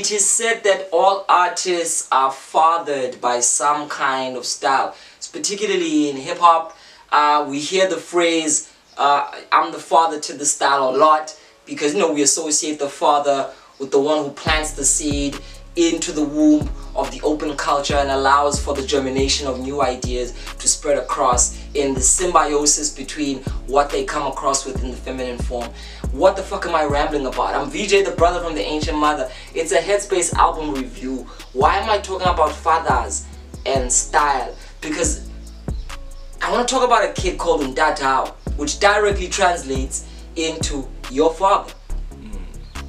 It is said that all artists are fathered by some kind of style. It's particularly in hip-hop, we hear the phrase, I'm the father to the style a lot, because we associate the father with the one who plants the seed into the womb of the open culture and allows for the germination of new ideas to spread across in the symbiosis between what they come across with in the feminine form. What the fuck am I rambling about? I'm VJ, the brother from the ancient mother. It's a Headspace album review. Why am I talking about fathers and style? Because I want to talk about a kid called Ntatao, which directly translates into your father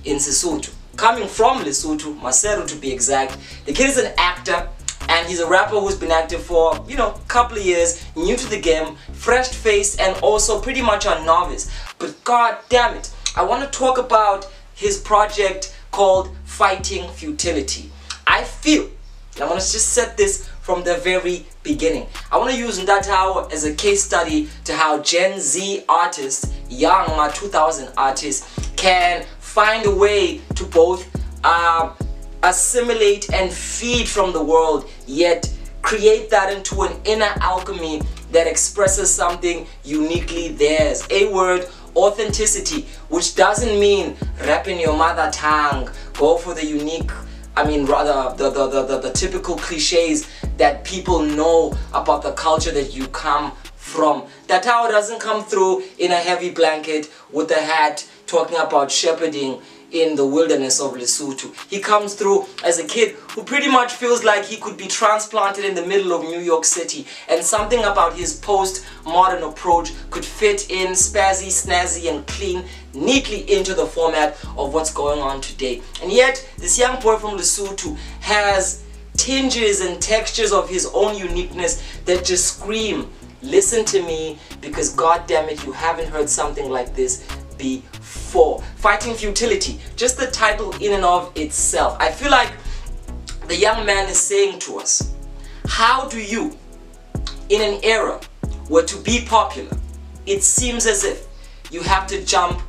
in Sesotho. Coming from Lesotho, Maseru to be exact. The kid is an actor and he's a rapper who's been active for, a couple of years, new to the game, fresh face, and also pretty much a novice. But god damn it, I want to talk about his project called Fighting Futility. I feel, and I want to just set this from the very beginning, I want to use Ntatao as a case study to how Gen Z artists, young 2000 artists, can find a way to both assimilate and feed from the world, yet create that into an inner alchemy that expresses something uniquely theirs. A word, authenticity, which doesn't mean rap in your mother tongue, go for the unique, rather the typical cliches that people know about the culture that you come from. Ntatao doesn't come through in a heavy blanket with a hat talking about shepherding in the wilderness of Lesotho. He comes through as a kid who pretty much feels like he could be transplanted in the middle of New York City, and something about his post-modern approach could fit in spazzy, snazzy, and clean neatly into the format of what's going on today. And yet, this young boy from Lesotho has tinges and textures of his own uniqueness that just scream, listen to me, because god damn it, you haven't heard something like this before. Fighting Futility, just the title in and of itself, I feel like the young man is saying to us, how do you, in an era where to be popular, it seems as if you have to jump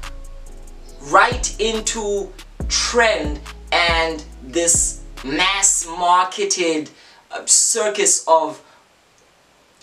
right into trend and this mass marketed circus of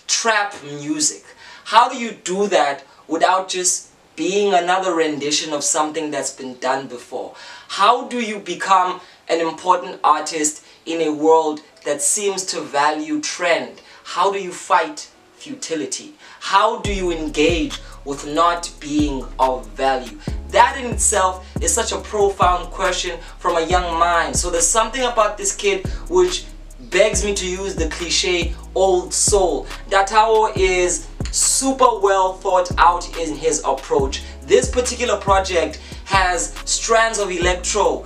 trap music, how do you do that without just being another rendition of something that's been done before? How do you become an important artist in a world that seems to value trend? How do you fight futility? How do you engage with not being of value? That in itself is such a profound question from a young mind. So there's something about this kid which begs me to use the cliche old soul. Ntatao is super well thought out in his approach. This particular project has strands of electro,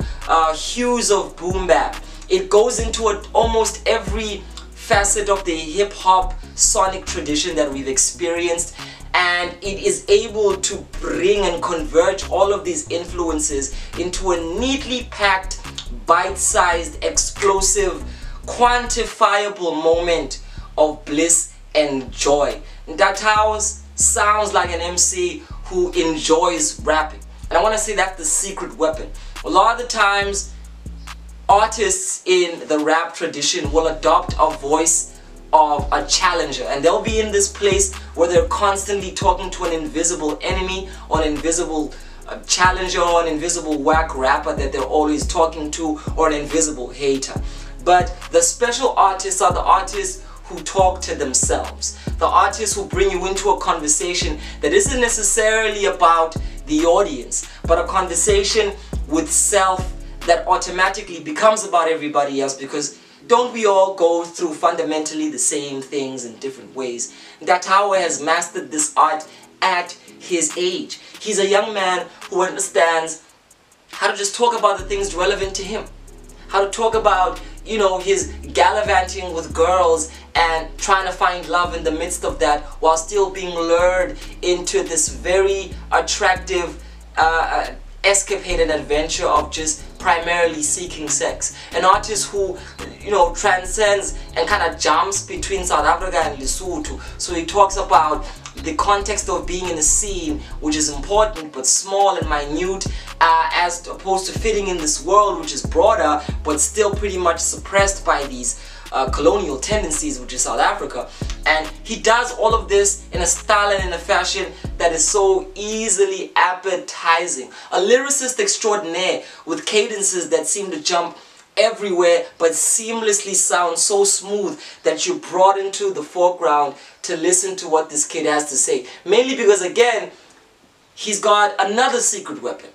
hues of boom bap. It goes into almost every facet of the hip-hop sonic tradition that we've experienced, and it is able to bring and converge all of these influences into a neatly packed, bite-sized, explosive, quantifiable moment of bliss and joy. Ntatao sounds like an MC who enjoys rapping, and I want to say that's the secret weapon. A lot of the times artists in the rap tradition will adopt a voice of a challenger, and they'll be in this place where they're constantly talking to an invisible enemy or an invisible challenger or an invisible whack rapper that they're always talking to, or an invisible hater. But the special artists are the artists who talk to themselves, the artists who bring you into a conversation that isn't necessarily about the audience, but a conversation with self that automatically becomes about everybody else, because don't we all go through fundamentally the same things in different ways? Ntatao has mastered this art at his age. He's a young man who understands how to just talk about the things relevant to him, how to talk about, his gallivanting with girls and trying to find love in the midst of that, while still being lured into this very attractive escapade and adventure of just primarily seeking sex. An artist who, transcends and kind of jumps between South Africa and Lesotho. So he talks about the context of being in a scene which is important but small and minute, as opposed to fitting in this world which is broader but still pretty much suppressed by these colonial tendencies, which is South Africa. And he does all of this in a style and in a fashion that is so easily appetizing. A lyricist extraordinaire with cadences that seem to jump everywhere but seamlessly sound so smooth that you're brought into the foreground to listen to what this kid has to say. Mainly because, again, he's got another secret weapon.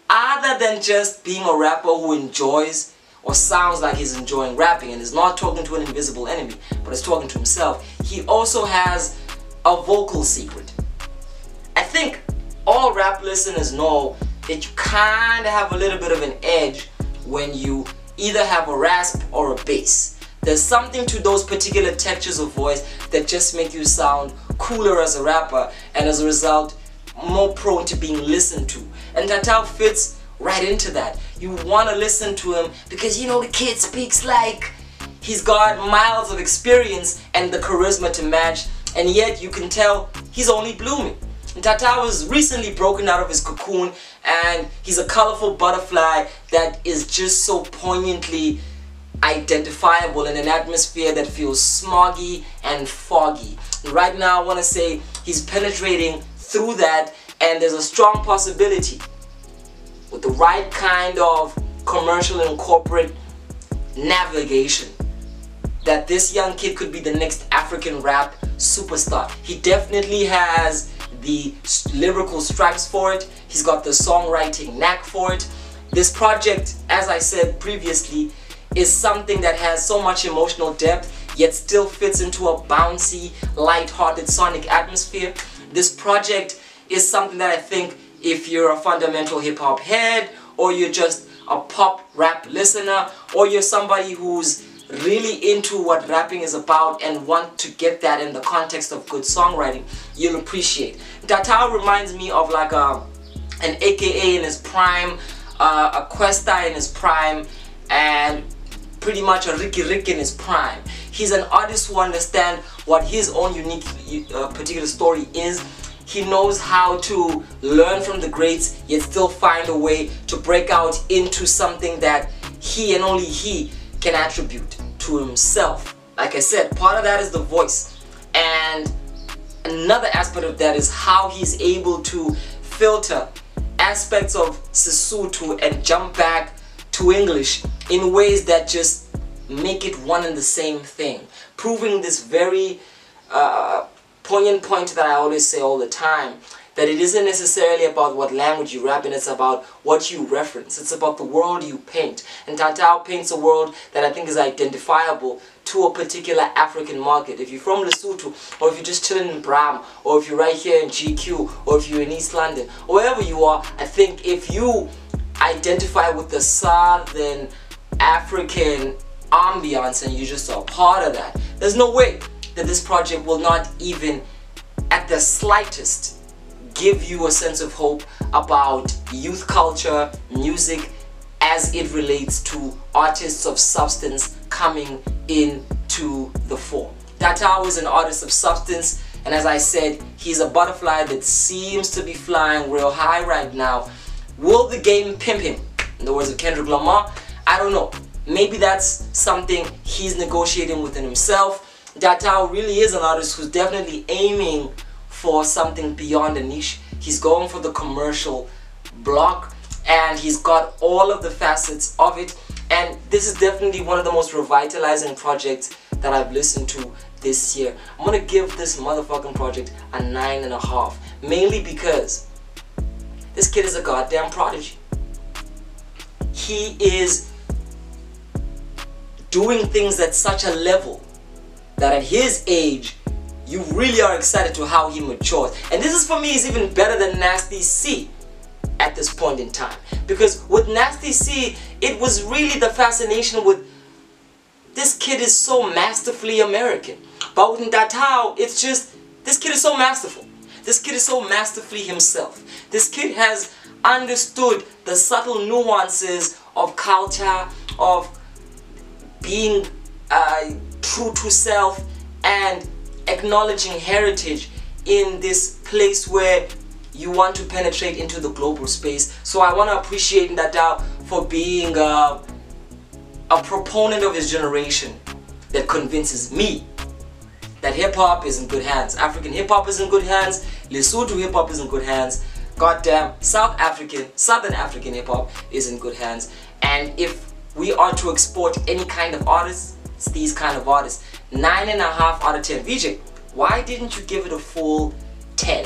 Other than just being a rapper who enjoys or sounds like he's enjoying rapping and is not talking to an invisible enemy, but is talking to himself, he also has a vocal secret. I think all rap listeners know that you kind of have a little bit of an edge when you either have a rasp or a bass. There's something to those particular textures of voice that just make you sound cooler as a rapper, and as a result more prone to being listened to. And Ntatao fits right into that. You want to listen to him because, you know, the kid speaks like he's got miles of experience and the charisma to match, and yet you can tell he's only blooming. Ntatao was recently broken out of his cocoon, and he's a colorful butterfly that is just so poignantly identifiable in an atmosphere that feels smoggy and foggy. And right now I want to say he's penetrating through that, and there's a strong possibility with the right kind of commercial and corporate navigation that this young kid could be the next African rap superstar. He definitely has the lyrical stripes for it. He's got the songwriting knack for it. This project, as I said previously, is something that has so much emotional depth yet still fits into a bouncy, light-hearted sonic atmosphere. This project is something that I think if you're a fundamental hip-hop head, or you're just a pop rap listener, or you're somebody who's really into what rapping is about and want to get that in the context of good songwriting, you'll appreciate. Ntatao reminds me of like an AKA in his prime, a Questa in his prime, and pretty much a Ricky Rick in his prime. He's an artist who understands what his own unique particular story is. He knows how to learn from the greats yet still find a way to break out into something that he and only he can attribute to himself. Like I said, part of that is the voice, and another aspect of that is how he's able to filter aspects of Sesotho and jump back to English in ways that just make it one and the same thing, proving this very poignant point that I always say all the time, that it isn't necessarily about what language you rap in, it's about what you reference. It's about the world you paint. And Ntatao paints a world that I think is identifiable to a particular African market. If you're from Lesotho, or if you're just chilling in Bram, or if you're right here in GQ, or if you're in East London, or wherever you are, I think if you identify with the Southern African ambience and you're just a part of that, there's no way that this project will not even at the slightest give you a sense of hope about youth culture, music, as it relates to artists of substance coming into the fore. Ntatao is an artist of substance, and as I said, he's a butterfly that seems to be flying real high right now. Will the game pimp him? In the words of Kendrick Lamar, I don't know. Maybe that's something he's negotiating within himself. Ntatao really is an artist who's definitely aiming for something beyond a niche. He's going for the commercial block, and he's got all of the facets of it, and this is definitely one of the most revitalizing projects that I've listened to this year. I'm gonna give this motherfucking project a 9.5, mainly because this kid is a goddamn prodigy. He is doing things at such a level that at his age, you really are excited to how he matures. And this is, for me, is even better than Nasty C at this point in time. Because with Nasty C, it was really the fascination with this kid is so masterfully American. But with Ntatao, it's just, this kid is so masterful. This kid is so masterfully himself. This kid has understood the subtle nuances of culture, of being true to self, and acknowledging heritage in this place where you want to penetrate into the global space. So I want to appreciate Ntatao for being a proponent of his generation that convinces me that hip-hop is in good hands. African hip-hop is in good hands. Lesotho hip-hop is in good hands. Goddamn, Southern African hip-hop is in good hands. And if we are to export any kind of artists, it's these kind of artists. 9.5 out of 10. VJ, why didn't you give it a full 10?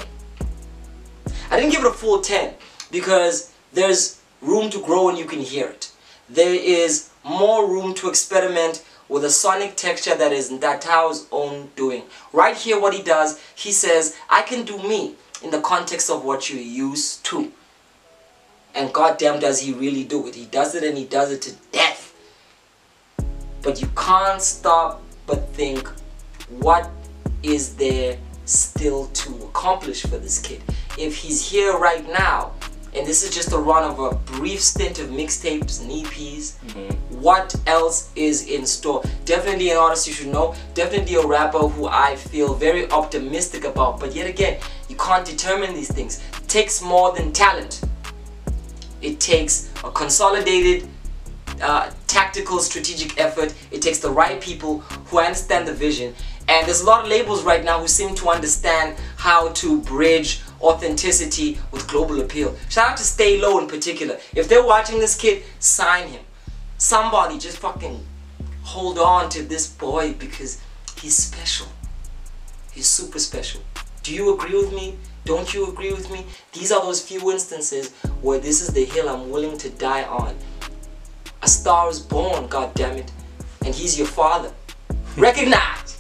I didn't give it a full 10 because there's room to grow and you can hear it. There is more room to experiment with a sonic texture that is Ntatao's own doing. Right here what he does, he says, I can do me in the context of what you're used to. And goddamn does he really do it. He does it and he does it to death. But you can't stop but think, what is there still to accomplish for this kid? If he's here right now, and this is just a run of a brief stint of mixtapes and EPs, what else is in store? Definitely an artist you should know, definitely a rapper who I feel very optimistic about, but yet again, you can't determine these things. It takes more than talent. It takes a consolidated tactical strategic effort. It takes the right people who understand the vision, and there's a lot of labels right now who seem to understand how to bridge authenticity with global appeal. Shout out to Stay Low in particular. If they're watching this kid, sign him. Somebody just fucking hold on to this boy because he's special. He's super special. Do you agree with me? Don't you agree with me? These are those few instances where this is the hill I'm willing to die on. A star is born, goddammit, and he's your father. Recognize!